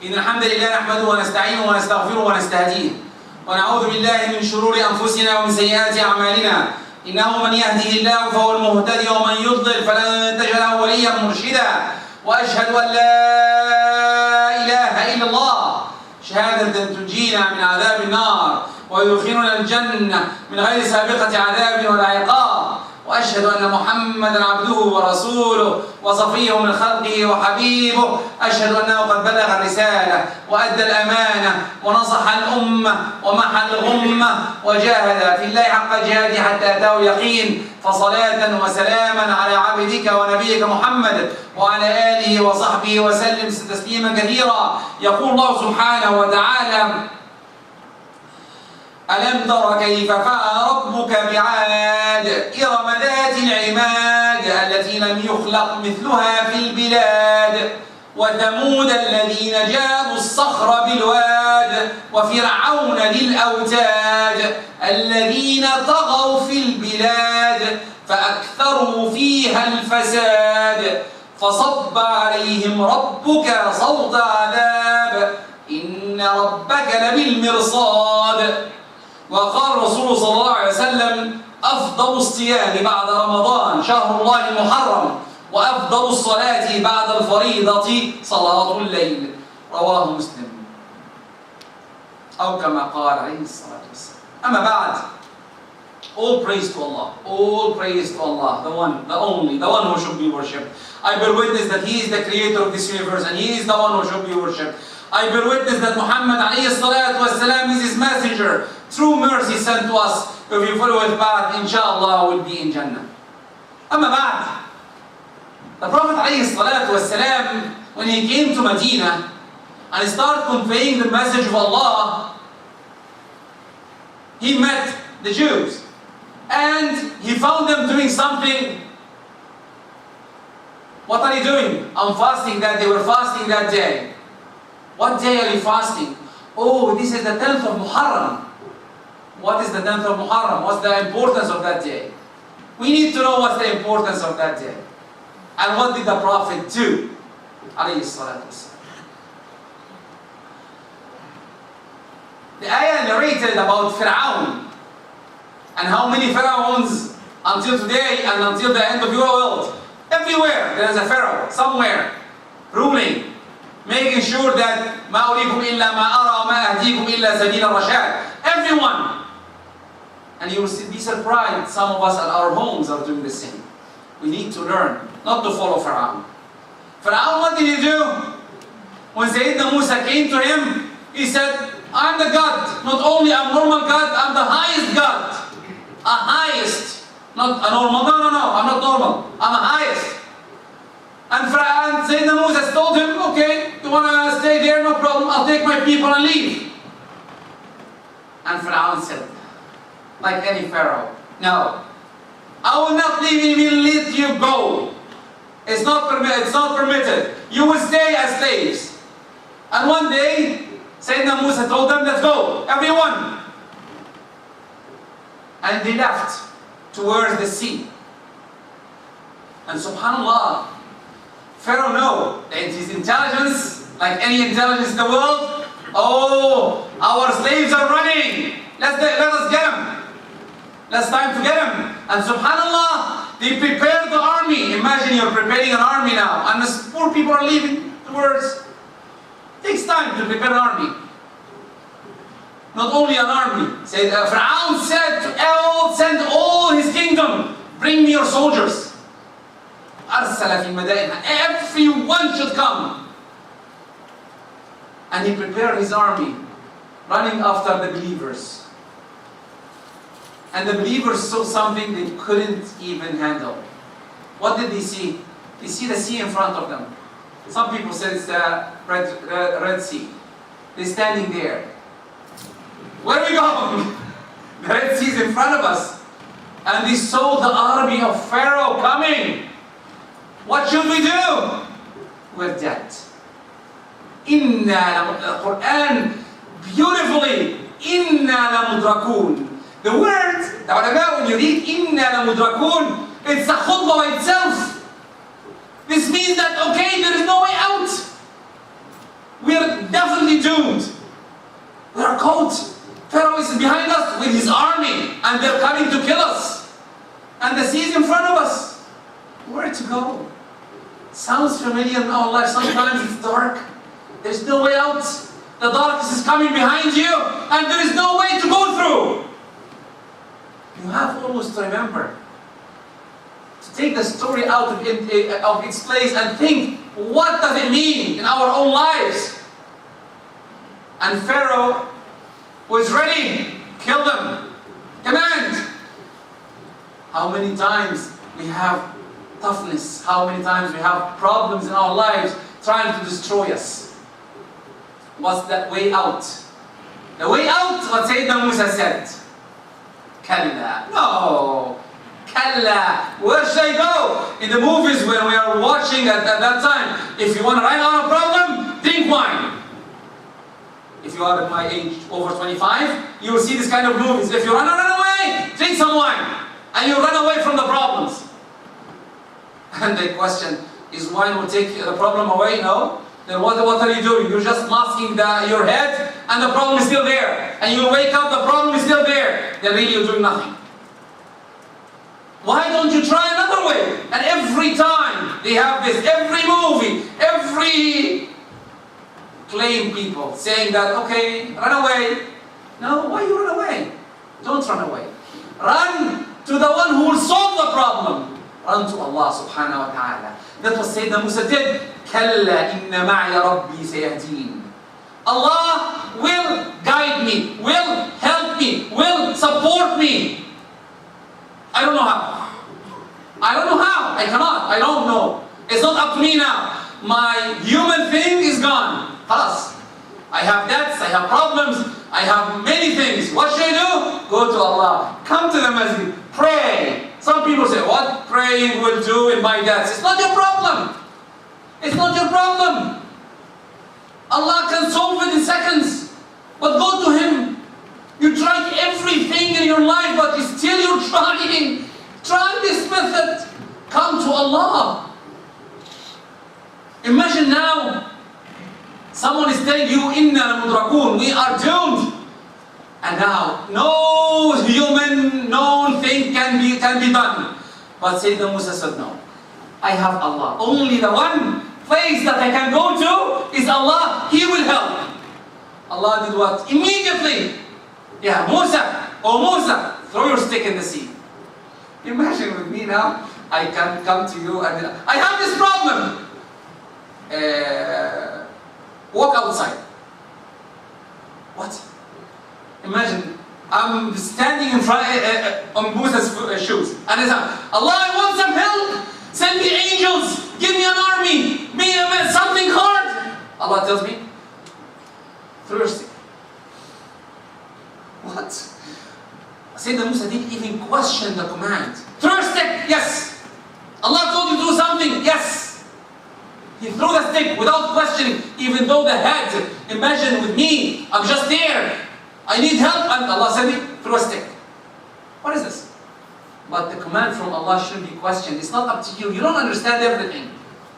إن الحمد لله نحمده ونستعينه ونستغفره ونستهديه ونعوذ بالله من شرور أنفسنا ومن سيئات أعمالنا إنه من يهده الله فهو المهتدي ومن يضلل فلن تجد له وليا مرشدا وأشهد أن لا إله إلا الله شهادة تنجينا من عذاب النار ويدخلنا الجنة من غير سابقة عذاب ولا عقاب وأشهد أن محمدا عبده ورسوله وصفيه من خلقه وحبيبه أشهد أنه قد بلغ الرسالة وأدى الأمانة ونصح الأمة ومحى الغمة وجاهد في الله حق جهاده حتى أتاه اليقين فصلاة وسلاما على عبدك ونبيك محمد وعلى آله وصحبه وسلم تسليما كثيرا. يقول الله سبحانه وتعالى: ألم تر كيف فعل ربك بعاد إرم ذات العماد التي لم يخلق مثلها في البلاد وثمود الذين جابوا الصخر بالواد وفرعون ذي الأوتاد الذين طغوا في البلاد فأكثروا فيها الفساد فصب عليهم ربك صوت عذاب إن ربك لبالمرصاد. وقال الرسول صلى الله عليه وسلم: أفضل الصيام بعد رمضان شهر الله المحرم وأفضل الصلاة بعد الفريضة صلاة الليل. رواه مسلم أو كما قال عليه الصلاة والسلام. أما بعد, all praise to Allah, all praise to Allah, the one, the only, the one who should be worshipped. I bear witness that He is the creator of this universe and He is the one who should be worshipped. I bear witness that Muhammad alayhi salatu wasalam is His messenger, true mercy sent to us. If you follow His path, inshallah, will be in Jannah. Amma ba'd, the Prophet alayhi salatu wasalam, when he came to Medina and started conveying the message of Allah, he met the Jews and he found them doing something. What are you doing? I'm fasting that day. We're fasting that day. What day are you fasting? Oh, this is the 10th of Muharram. What is the 10th of Muharram? What's the importance of that day? We need to know what's the importance of that day. And what did the Prophet do? Alayhi salatu wasalam. The ayah narrated about Fir'aun and how many Pharaohs until today and until the end of your world. Everywhere there is a Pharaoh, somewhere, ruling, making sure that مَا أُرِيكُمْ إِلَّا مَا أَرَى وَمَا أَهْدِيكُمْ إِلَّا سَبِيلَ الرَّشَادِ. Everyone. And you will be surprised, some of us at our homes are doing the same. We need to learn not to follow Fir'aun. Fir'aun, what did he do? When Sayyidina Musa came to him, he said, I'm the God. Not only I'm normal God, I'm the highest God. A highest. Not a normal. No, I'm not normal. I'm a highest. And Sayyidina Musa told him, okay, you want to stay there? No problem. I'll take my people and leave. And Fir'aun said, like any Pharaoh, no, I will not even let you go. It's not permitted. You will stay as slaves. And one day, Sayyidina Musa told them, let's go, everyone. And they left towards the sea. And subhanAllah, Pharaoh knows that his intelligence, like any intelligence in the world, oh, our slaves are running. Let us get them. It's time to get them. And subhanAllah, they prepared the army. Imagine you're preparing an army now, and the poor people are leaving towards. It takes time to prepare an army. Not only an army. Fir'aun said to send all his kingdom, bring me your soldiers. أرسل في المدائن. Everyone should come. And he prepared his army, running after the believers. And the believers saw something they couldn't even handle. What did they see? They see the sea in front of them. Some people said it's the Red Sea. They're standing there. Where are we going? The Red Sea is in front of us. And they saw the army of Pharaoh coming. What should we do? We're dead. The Quran beautifully, إِنَّا لَمُدْرَكُونَ. The word, the ulama, when you read إِنَّا لَمُدْرَكُونَ, it's a khutbah by itself. This means that, okay, there is no way out. We're familiar in our life. Sometimes it's dark. There's no way out. The darkness is coming behind you, and there is no way to go through. You have always to remember to take the story out of its place and think, what does it mean in our own lives? And Pharaoh was ready. Kill them. Command. How many times we have toughness, how many times we have problems in our lives trying to destroy us. What's that way out? The way out, what Sayyidina Musa said. Kalla. No. Kalla. Where should I go? In the movies when we are watching at that time, if you want to run out of problem, drink wine. If you are at my age, over 25, you will see this kind of movies. If you run away, drink some wine. And you run away from the problems. And the question, is wine will take the problem away? No. Then what are you doing? You're just masking your head, and the problem is still there. And you wake up, the problem is still there. Then really you're doing nothing. Why don't you try another way? And every time they have this, every movie, every claim people saying that, okay, run away. No, why you run away? Don't run away. Run to the one who will solve the problem. Run to Allah subhanahu wa ta'ala. That was Sayyidina Musa did. Kalla inna ma'i rabbi sayahdeen. Allah will guide me, will help me, will support me. I don't know how. I don't know how. I cannot. I don't know. It's not up to me now. My human thing is gone. Khalas. I have debts, I have problems, I have many things. What should I do? Go to Allah. Come to the masjid. Pray. Some people say, what praying will do in my debts? It's not your problem. It's not your problem. Allah can solve it in seconds. But go to Him. You tried everything in your life, but still you're trying. Try this method. Come to Allah. Imagine now, someone is telling you, Inna mudrakun, we are doomed. And now, no human known thing can be done. But Sayyidina Musa said, no. I have Allah. Only the one place that I can go to is Allah. He will help. Allah did what? Immediately. Yeah, Musa, oh Musa, throw your stick in the sea. Imagine with me now, I can come to you and I have this problem. Walk outside. What? Imagine, I'm standing in front on Musa's shoes, and I say, Allah, I want some help. Send me angels. Give me an army. Something hard. Allah tells me, throw your stick. What? Sayyidina Musa didn't even question the command. Throw your stick. Yes. Allah told you to do something. Yes. He threw the stick without questioning, even though the head, imagine with me, I'm just there. I need help, and Allah said, throw a stick. What is this? But the command from Allah shouldn't be questioned. It's not up to you. You don't understand everything.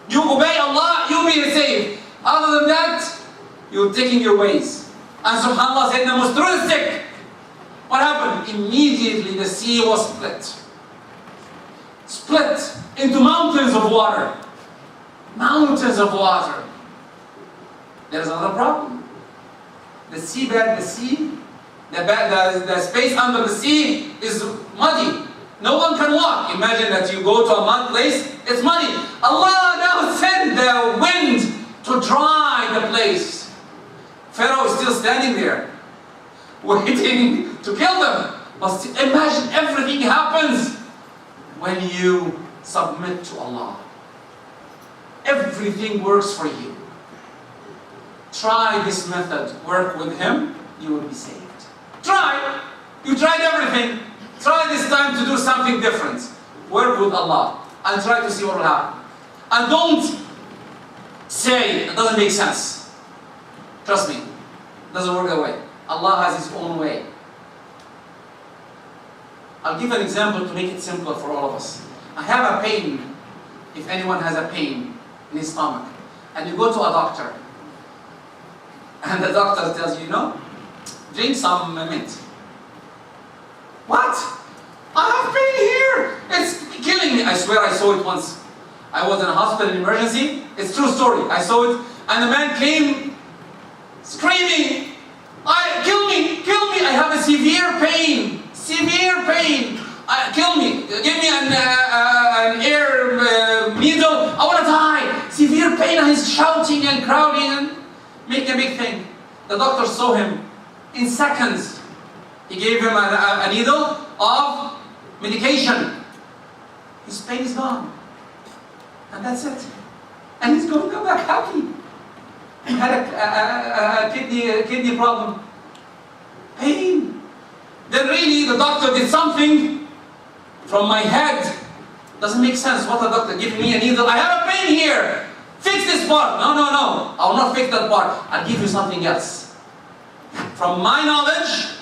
You obey Allah, you'll be saved. Other than that, you're taking your ways. And subhanAllah, Sayyidina Musa threw the stick. What happened? Immediately the sea was split. Split into mountains of water. Mountains of water. There's another problem. The seabed, the space under the sea is muddy. No one can walk. Imagine that you go to a mud place, it's muddy. Allah now sent the wind to dry the place. Pharaoh is still standing there, waiting to kill them. But imagine everything happens when you submit to Allah. Everything works for you. Try this method. Work with Him, you will be saved. Try. You tried everything. Try this time to do something different. Work with Allah and try to see what will happen. And don't say it doesn't make sense. Trust me, it doesn't work that way. Allah has His own way. I'll give an example to make it simpler for all of us. I have a pain, if anyone has a pain in his stomach, and you go to a doctor, and the doctor tells you, drink some mint. What? I have pain here. It's killing me. I swear I saw it once. I was in a hospital in emergency. It's true story. I saw it. And the man came screaming, kill me, kill me. I have a severe pain. Severe pain. Kill me. Give me an air needle. I want to die. Severe pain. And he's shouting and crowding and making a big thing. The doctor saw him. In seconds, he gave him a needle of medication. His pain is gone. And that's it. And he's going to come back happy. He had a kidney problem. Pain. Then really the doctor did something from my head. Doesn't make sense. What the doctor giving me a needle? I have a pain here. Fix this part. No, no, no. I will not fix that part. I'll give you something else. From my knowledge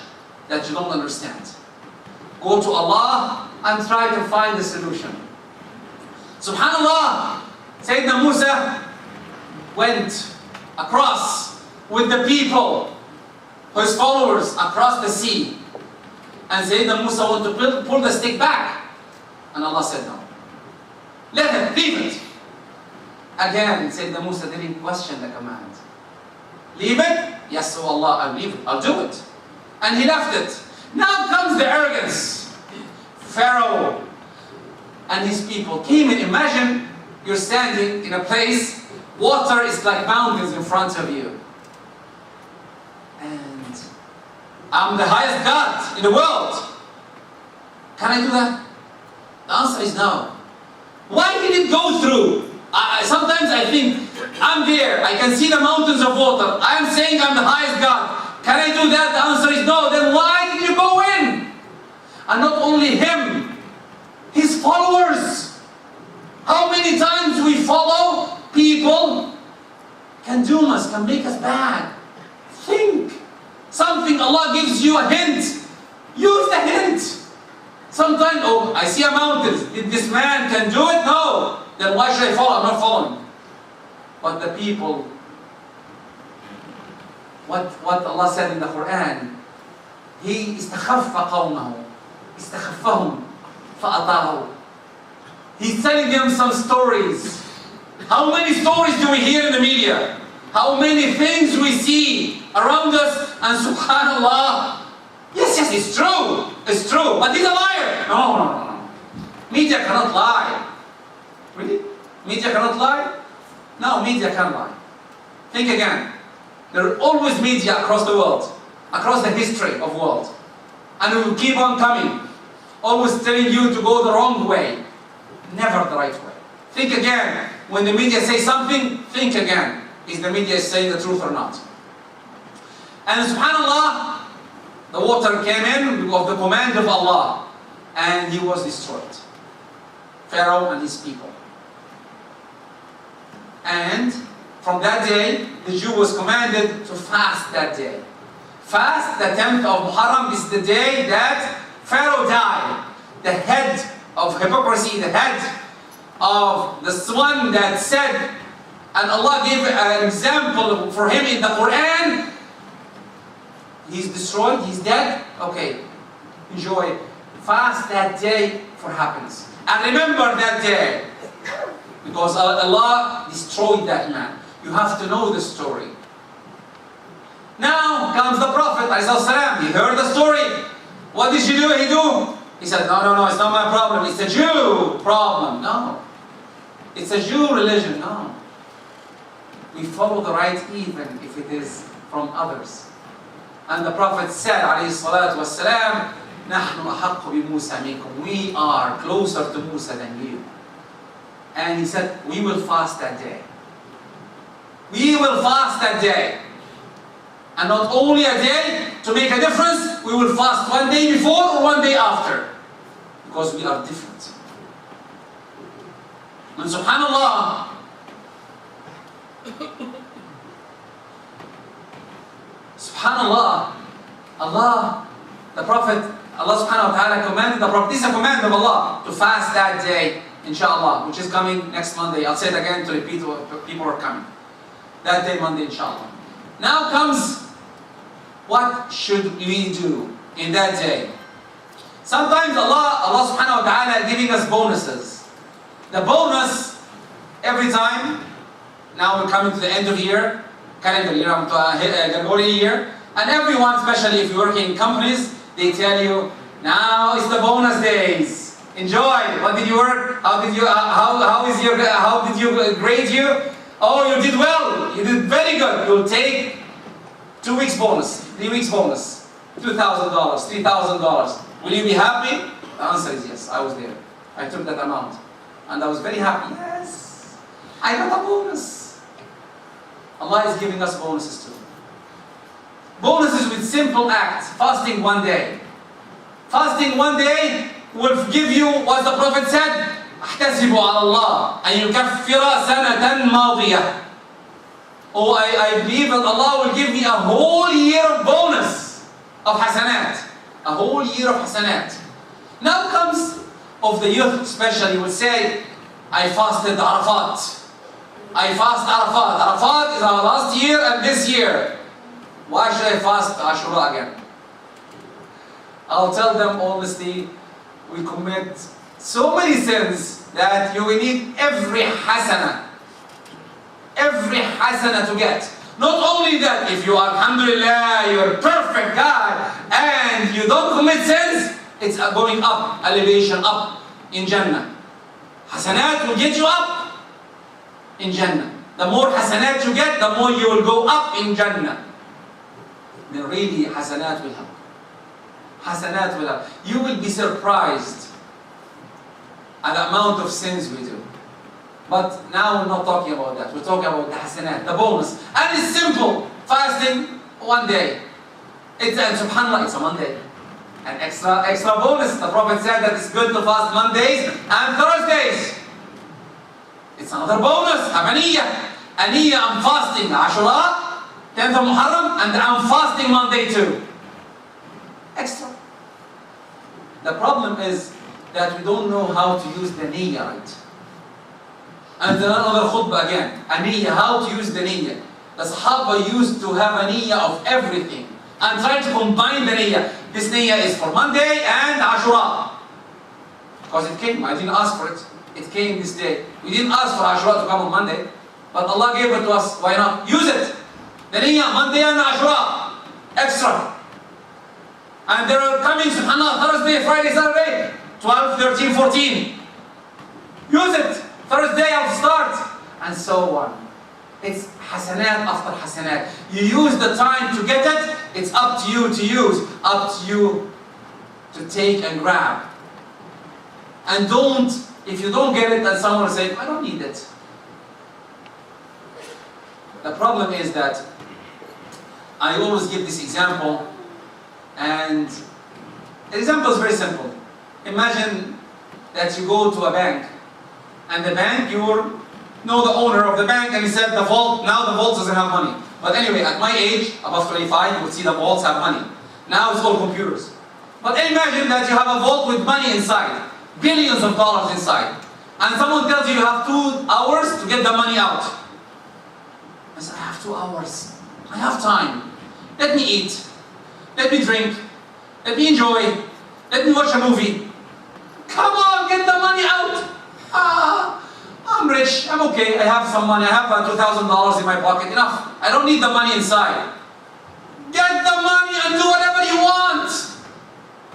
that you don't understand. Go to Allah and try to find the solution. Subhanallah, Sayyidina Musa went across with the people, his followers, across the sea. And Sayyidina Musa wanted to pull the stick back. And Allah said no. Let it, leave it. Again, Sayyidina Musa didn't question the command. Leave it? Yes, oh Allah, I'll leave it. I'll do it. And he left it. Now comes the arrogance. Pharaoh and his people came in. Imagine you're standing in a place, water is like mountains in front of you. And I'm the highest God in the world. Can I do that? The answer is no. Why did it go through? Sometimes I think, I'm there, I can see the mountains of water. I'm saying I'm the highest God. Can I do that? The answer is no. Then why did you go in? And not only him, his followers. How many times we follow people can doom us, can make us bad. Think. Something Allah gives you a hint. Use the hint. Sometimes, oh, I see a mountain. Did this man can do it? No. Then why should I follow? I'm not following. But the people, what Allah said in the Quran, He استخف قومه استخفهم فأطاعوا. He's telling them some stories. How many stories do we hear in the media? How many things we see around us, and subhanallah, yes, it's true, but he's a liar. No. Media cannot lie. Really? Media cannot lie? No, media can lie. Think again. There are always media across the world, across the history of the world. And it will keep on coming. Always telling you to go the wrong way. Never the right way. Think again. When the media says something, think again. Is the media saying the truth or not? And subhanallah, the water came in of the command of Allah. And he was destroyed. Pharaoh and his people. And from that day, the Jew was commanded to fast that day. Fast, the 10th of Muharram, is the day that Pharaoh died. The head of hypocrisy, the head of the one that said, and Allah gave an example for him in the Quran, he's destroyed, he's dead. Okay, enjoy. Fast that day for happiness. And remember that day. Because Allah destroyed that man. You have to know the story. Now comes the Prophet ﷺ. He heard the story. What did you do? He said, no, it's not my problem. It's a Jew problem. No. It's a Jew religion. No. We follow the right even if it is from others. And the Prophet said, ﷺ, نحن أحق بموسى منكم. We are closer to Musa than you. And he said, we will fast that day. We will fast that day. And not only a day to make a difference, we will fast one day before or one day after. Because we are different. And subhanallah, Allah, the Prophet, Allah subhanahu wa ta'ala commanded the Prophet, this is a command of Allah, to fast that day, inshallah, which is coming next Monday. I'll say it again to repeat what people are coming. That day, Monday, inshallah. Now comes, what should we do in that day? Sometimes Allah subhanahu wa ta'ala giving us bonuses. The bonus Every time, now we're coming to the end of year, calendar year, Gregorian year, and everyone, especially if you work in companies, they tell you, now it's the bonus days. Enjoy. What did you work? How did you grade you? Oh, you did well. You did very good. You'll take 2 weeks bonus, 3 weeks bonus, $2,000, $3,000. Will you be happy? The answer is yes. I was there. I took that amount. And I was very happy. Yes. I got a bonus. Allah is giving us bonuses too. Bonuses with simple acts. Fasting 1 day. Fasting 1 day will give you what the Prophet said. احتسبوا على الله أن يكفر سنة ماضية. Oh, I believe that Allah will give me a whole year of bonus of hasanat. A whole year of hasanat. Now comes of the youth especially will say, I fasted Arafat. I fast Arafat. Arafat is our last year and this year. Why should I fast Ashura again? I'll tell them honestly, we commit so many sins that you will need every hasana to get. Not only that, if you are, alhamdulillah, you're a perfect guy and you don't commit sins, it's going up, elevation up in Jannah. Hasanat will get you up in Jannah. The more hasanat you get, the more you will go up in Jannah. Then really hasanat will help. Hasanat will help. You will be surprised at the amount of sins we do. But now we're not talking about that. We're talking about the hasanat, the bonus. And it's simple. Fasting 1 day. Subhanallah, it's a Monday. An extra bonus. The Prophet said that it's good to fast Mondays and Thursdays. It's another bonus. Have a niyyah. A niyyah, I'm fasting Ashura, 10th of Muharram, and I'm fasting Monday too. Extra. The problem is that we don't know how to use the niyyah right. And then another khutbah again. A niyyah, how to use the niyyah. The Sahaba used to have a niyyah of everything. And try to combine the niyyah. This niyyah is for Monday and Ashura. Because it came, I didn't ask for it. It came this day. We didn't ask for Ashura to come on Monday. But Allah gave it to us. Why not? Use it. The niyyah, Monday and Ashura. Extra. And they are coming, subhanAllah, Thursday, Friday, Saturday. 12, 13, 14. Use it. Thursday I'll start. And so on. It's hasanat after hasanat. You use the time to get it. It's up to you to use. Up to you to take and grab. And if you don't get it, then someone will say, I don't need it. The problem is that I always give this example. And the example is very simple. Imagine that you go to a bank. And the bank, you know the owner of the bank, and he said the vault, now the vault doesn't have money. But anyway, at my age, above 25, you would see the vaults have money. Now it's all computers. But imagine that you have a vault with money inside, billions of dollars inside. And someone tells you you have 2 hours to get the money out. I said, I have 2 hours. I have time. Let me eat. Let me drink. Let me enjoy. Let me watch a movie. Come on, get the money out. I'm rich, I'm okay, I have some money, I have $2,000 in my pocket, enough. I don't need the money inside. Get the money and do whatever you want.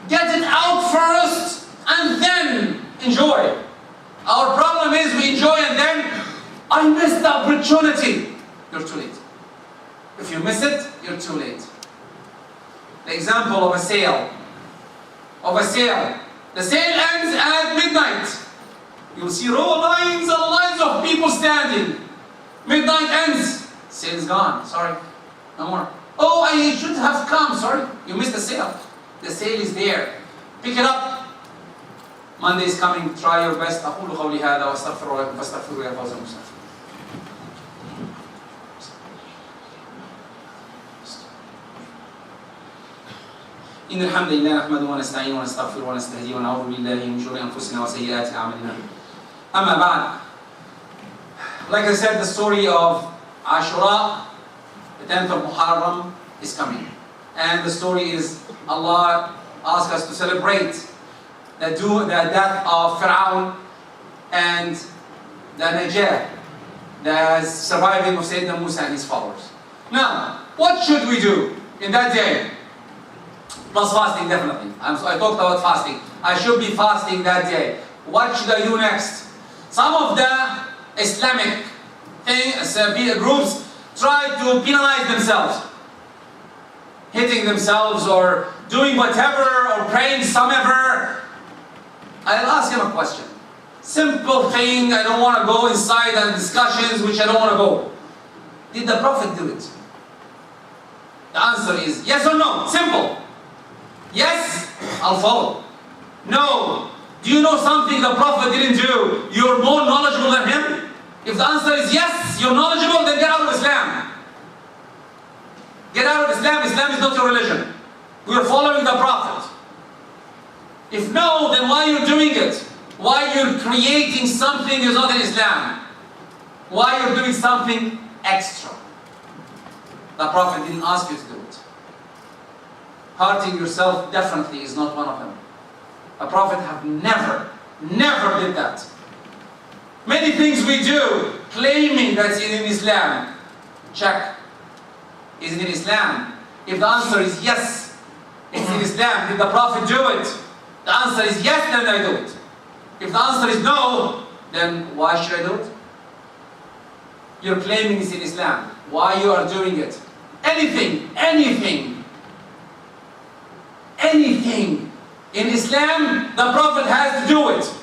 Get it out first and then enjoy. Our problem is we enjoy and then, I missed the opportunity. You're too late. If you miss it, you're too late. The example of a sale. The sale ends at midnight. You'll see lines and lines of people standing. Midnight ends. Sale is gone. Sorry. No more. Oh, I should have come. Sorry. You missed the sale. The sale is there. Pick it up. Monday is coming. Try your best. أقول قولي هذا وأستغفر الله لكم فاستغفروه يا فوز المستغفر. إن الحمد لله نحمده ونستعينه ونستغفره ونستهديه ونعوذ بالله من شرور أنفسنا وسيئات أعمالنا. أما بعد, like I said, the story of Ashura, the 10th of Muharram, is coming. And the story is Allah asked us to celebrate the death of Fir'aun and the Najah, the surviving of Sayyidina Musa and his followers. Now, what should we do in that day? Plus fasting, definitely. I talked about fasting. I should be fasting that day. What should I do next? Some of the Islamic groups try to penalize themselves, hitting themselves or doing whatever or praying somever. I'll ask him a question. Simple thing, I don't want to go inside and discussions which I don't want to go. Did the Prophet do it? The answer is yes or no. Simple. Yes, I'll follow. No. Do you know something the Prophet didn't do? You're more knowledgeable than him? If the answer is yes, you're knowledgeable, then get out of Islam. Get out of Islam. Islam is not your religion. We are following the Prophet. If no, then why are you doing it? Why you're creating something is not in Islam? Why you're doing something extra? The Prophet didn't ask you to do it. Hurting yourself definitely is not one of them. The Prophet have never did that. Many things we do, claiming that it's in Islam. Check. Is it in Islam? If the answer is yes, it's in Islam. Did the Prophet do it? The answer is yes, then I do it. If the answer is no, then why should I do it? You're claiming it's in Islam. Why you are doing it? Anything in Islam, the Prophet has to do it.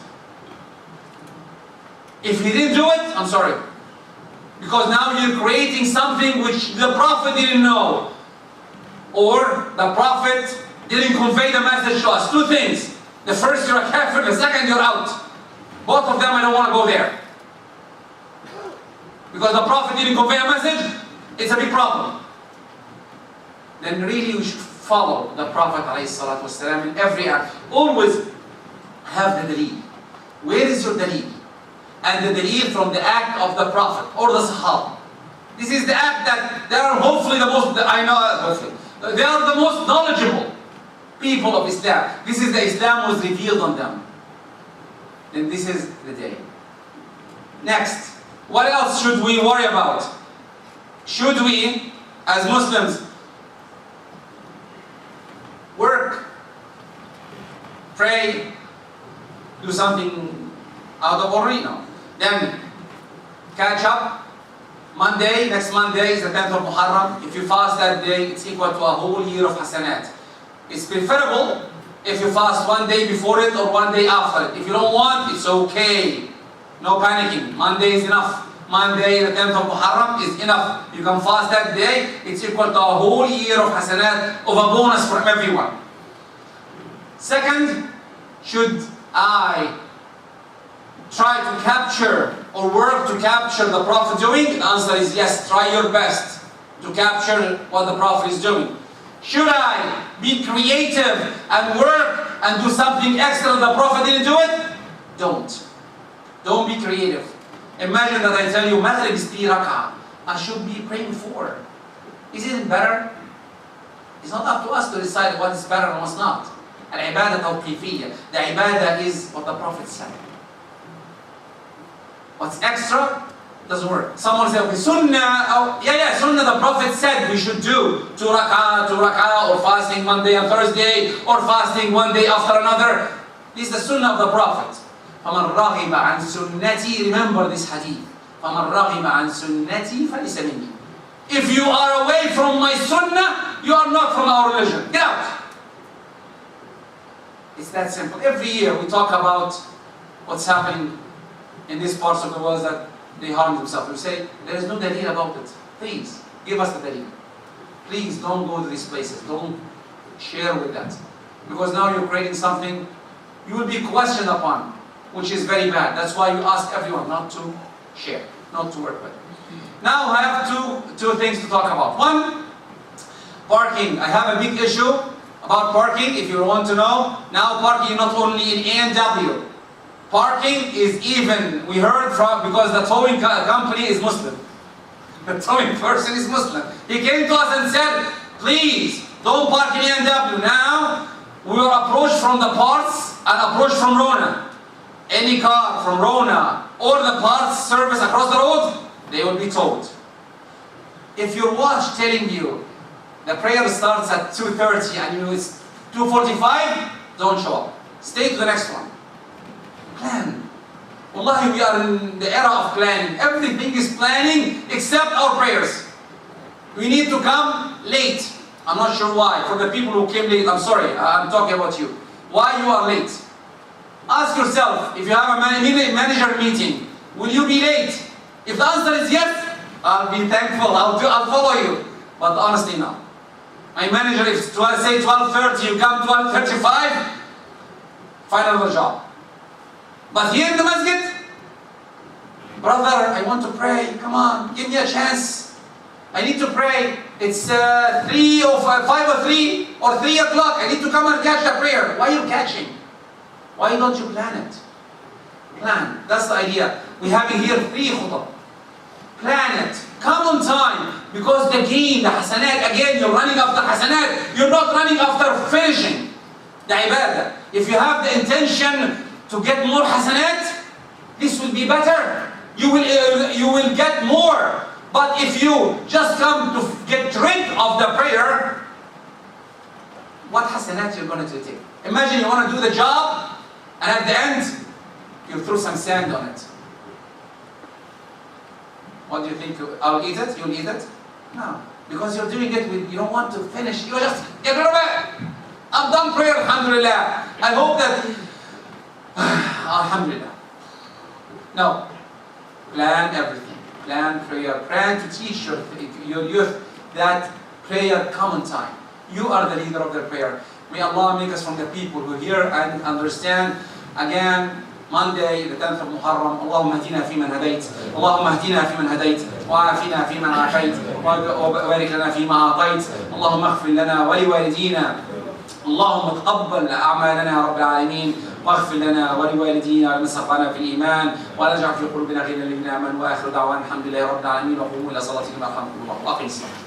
If he didn't do it, I'm sorry. Because now you're creating something which the Prophet didn't know. Or the Prophet didn't convey the message to us. Two things. The first, you're a kafir. The second, you're out. Both of them, I don't want to go there. Because the Prophet didn't convey a message, it's a big problem. Then really we should follow the Prophet ﷺ in every act. Always have the daleel. Where is your daleel? And the daleel from the act of the Prophet or the Sahaba. This is the act that they are hopefully the most, they are the most knowledgeable people of Islam. This is the Islam was revealed on them. Then this is the day. Next, what else should we worry about? Should we, as Muslims, work, pray, do something out of ordinary? No. Then catch up. Monday, next Monday is the 10th of Muharram. If you fast that day, it's equal to a whole year of hasanat. It's preferable if you fast one day before it or one day after it. If you don't want, it's okay. No panicking. Monday is enough. Monday, the 10th of Muharram is enough. You can fast that day. It's equal to a whole year of hasanat, of a bonus from everyone. Second, should I try to capture or work to capture the Prophet doing? The answer is yes. Try your best to capture what the Prophet is doing. Should I be creative and work and do something extra that the Prophet didn't do it? Don't. Don't be creative. Imagine that I tell you, Maghrib is 3 rak'ah. I should be praying 4. Is it better? It's not up to us to decide what is better and what's not. Al-ibadah tawqifiyya. The ibadah is what the Prophet said. What's extra doesn't work. Someone said, okay, sunnah, sunnah the Prophet said we should do 2 rak'ah, or fasting Monday and Thursday, or fasting one day after another. This is the sunnah of the Prophet. فَمَنْ رَغِبَ عَنْ سُنَّتِي, remember this hadith. فَمَنْ رَغِبَ عَنْ سُنَّتِي فَلَيْسَ مِنِّي. If you are away from my sunnah, you are not from our religion. Get out. It's that simple. Every year we talk about what's happening in these parts of the world that they harm themselves. We say, there is no dalil about it. Please, give us the dalil. Please don't go to these places. Don't share with that. Because now you're creating something you will be questioned upon, which is very bad. That's why you ask everyone not to share, not to work with. Now I have two things to talk about. One, parking. I have a big issue about parking, if you want to know. Now parking not only in A&W. Parking is even, we heard from, because the towing company is Muslim. The towing person is Muslim. He came to us and said, please, don't park in A&W. Now, we were approached from the parts and approached from Rona. Any car from Rona or the parts service across the road, they will be told. If your watch telling you the prayer starts at 2:30 and it's 2:45, don't show up. Stay to the next one. Plan. Wallahi, we are in the era of planning. Everything is planning except our prayers. We need to come late. I'm not sure why. For the people who came late, I'm sorry, I'm talking about you. Why you are late? Ask yourself, if you have a manager meeting, will you be late? If the answer is yes, I'll be thankful, I'll follow you. But honestly, no. My manager, if say 12:30, you come 12:35, find another job. But here in the masjid, brother, I want to pray. Come on, give me a chance. I need to pray. It's 3 or 5 or 3 or 3 o'clock. I need to come and catch the prayer. Why are you catching? Why don't you plan it? Plan. That's the idea. We have here 3 khutbah. Plan it. Come on time. Because the gain, the hasanat, again, you're running after hasanat. You're not running after finishing the ibadah. If you have the intention to get more hasanat, this will be better. You will get more. But if you just come to get rid of the prayer, what hasanat you're going to take? Imagine you want to do the job, and at the end, you throw some sand on it. What do you think? I'll eat it? You'll eat it? No. Because you're doing it with, you don't want to finish. You just get rid of it. I'm done prayer, alhamdulillah. I hope that, alhamdulillah. No. Plan everything. Plan prayer. Plan to teach your youth that prayer come on time. You are the leader of the prayer. May Allah make us from the people who hear and understand. Again, Monday, the 10th of Muharram. Allahumma hadina fi man hadayt. Allahumma hadina fi man hadayt. Wa'afina fi man afayt. Wabarik lana fi ma atayt. Allahumma aghfir lana wa liwalidina. اللهم تقبل أعمالنا يا رب العالمين واغفر لنا ولوالدينا ولمن سبقنا في الإيمان ولا تجعل في قلوبنا غلا للذين آمنوا وآخر دعوانا الحمد لله رب العالمين وقوموا إلى صلاتكم يرحمكم الله وأقم الصلاة.